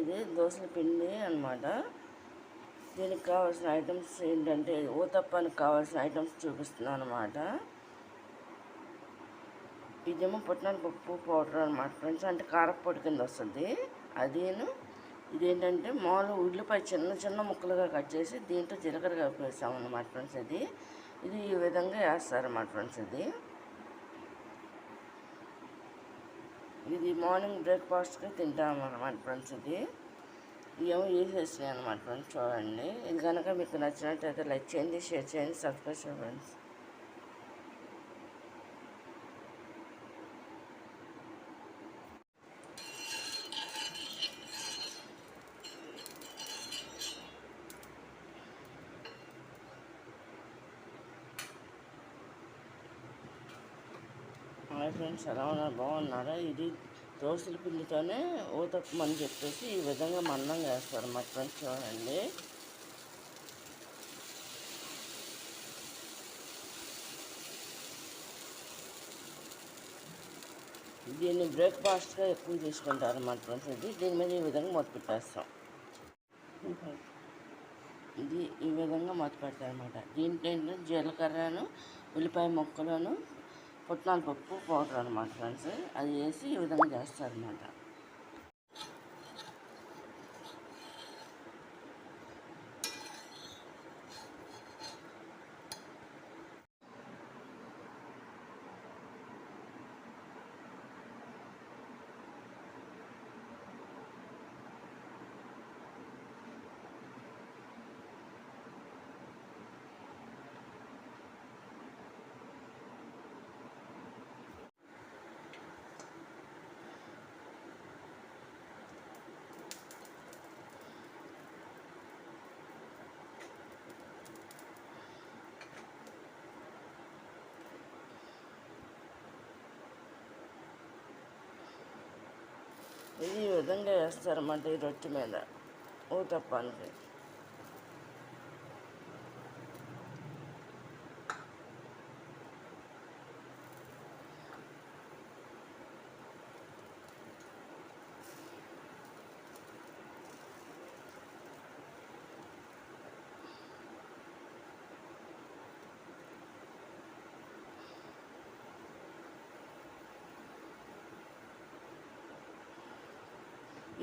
ఇది దోసల పిండి అన్నమాట. దీనికి కావాల్సిన ఐటమ్స్ ఏంటంటే ఊతప్పానికి కావాల్సిన ఐటమ్స్ చూపిస్తున్నాను అన్నమాట. ఇదేమో పుట్నాల పప్పు పౌడర్ అనమాట ఫ్రెండ్స్, అంటే కారప్పొడి కింద వస్తుంది. అదేను ఇదేంటంటే మామూలు ఉల్లిపాయ చిన్న చిన్న ముక్కలుగా కట్ చేసి దీంట్లో జీలకర్ర కలిపేసాం అన్నమాట ఫ్రెండ్స్. ఇది ఈ విధంగా వేస్తారన్నమాట ఫ్రెండ్స్. ఇది మార్నింగ్ బ్రేక్ఫాస్ట్కి తింటామన్నమాట ఫ్రెండ్స్. ఏమో వేసేసినాయి అన్నమాట ఫ్రెండ్స్. చూడండి, ఇది కనుక మీకు నచ్చినట్టయితే లైక్ చేయండి, షేర్ చేయండి, సబ్స్క్రైబ్ చేయండి ఫ్రెండ్స్. హాయ్ ఫ్రెండ్స్, ఎలా ఉన్నారు? బాగున్నారా? ఇది దోసల పిండితోనే ఊతప్పం అని చెప్పేసి ఈ విధంగా మందంగా వేస్తారు మా ఫ్రెండ్స్. చూడండి, దీన్ని బ్రేక్ఫాస్ట్గా ఎక్కువ తీసుకుంటారు అన్నమాట ఫ్రెండ్స్. దీని మీద ఈ విధంగా మూత పెట్టేస్తాం. ఇది ఈ విధంగా మూత పెడతారనమాట. దీంట్లో ఏంటంటే జీలకర్రను, ఉల్లిపాయ ముక్కలను, పుట్నాల పప్పు పౌడర్ అనమాట ఫ్రెండ్స్. అది వేసి ఈ విధంగా చేస్తారనమాట. ఇది ఈ విధంగా వేస్తారన్నమాట ఈ రొట్టె మీద ఊతప్పానికి.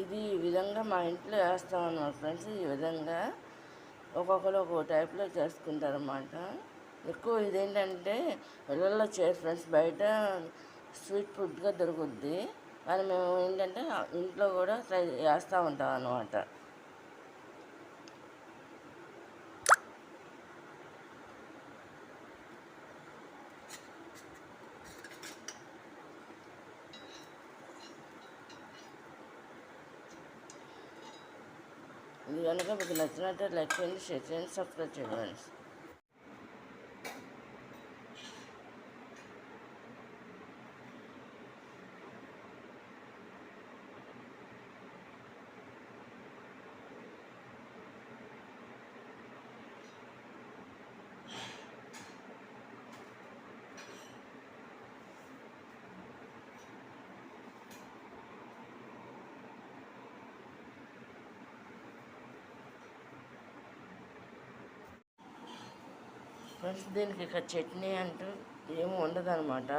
ఇది ఈ విధంగా మా ఇంట్లో వేస్తామన్నమాట ఫ్రెండ్స్. ఈ విధంగా ఒక్కొక్కరు ఒక్కొక్క టైప్లో చేసుకుంటారన్నమాట. ఎక్కువ ఇదేంటంటే ఇళ్ళల్లో చేయరు ఫ్రెండ్స్, బయట స్వీట్ ఫుడ్గా దొరుకుద్ది. కానీ మేము ఏంటంటే ఇంట్లో కూడా వేస్తూ ఉంటాం అన్నమాట. ఇది కనుక మీకు నచ్చినట్టు లైక్ చేయండి, షేర్ చేయండి, సబ్స్క్రైబ్ చేయండి. ఫ్రెండ్స్, దీనికి ఇక చట్నీ అంటూ ఏమి ఉండదు అనమాట.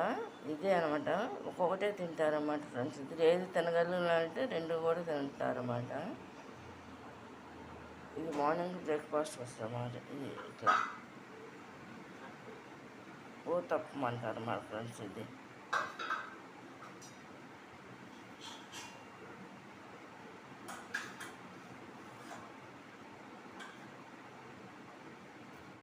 ఇదే అనమాట, ఒక్కొక్కటే తింటారన్నమాట ఫ్రెండ్స్. ఇది ఏది తినగలంటే రెండు కూడా తింటారన్నమాట. ఇది మార్నింగ్ బ్రేక్ఫాస్ట్ వస్తుందన్నమాట. ఇది ఇట్లా ఊతప్పం అంటారు అన్నమాట ఫ్రెండ్స్.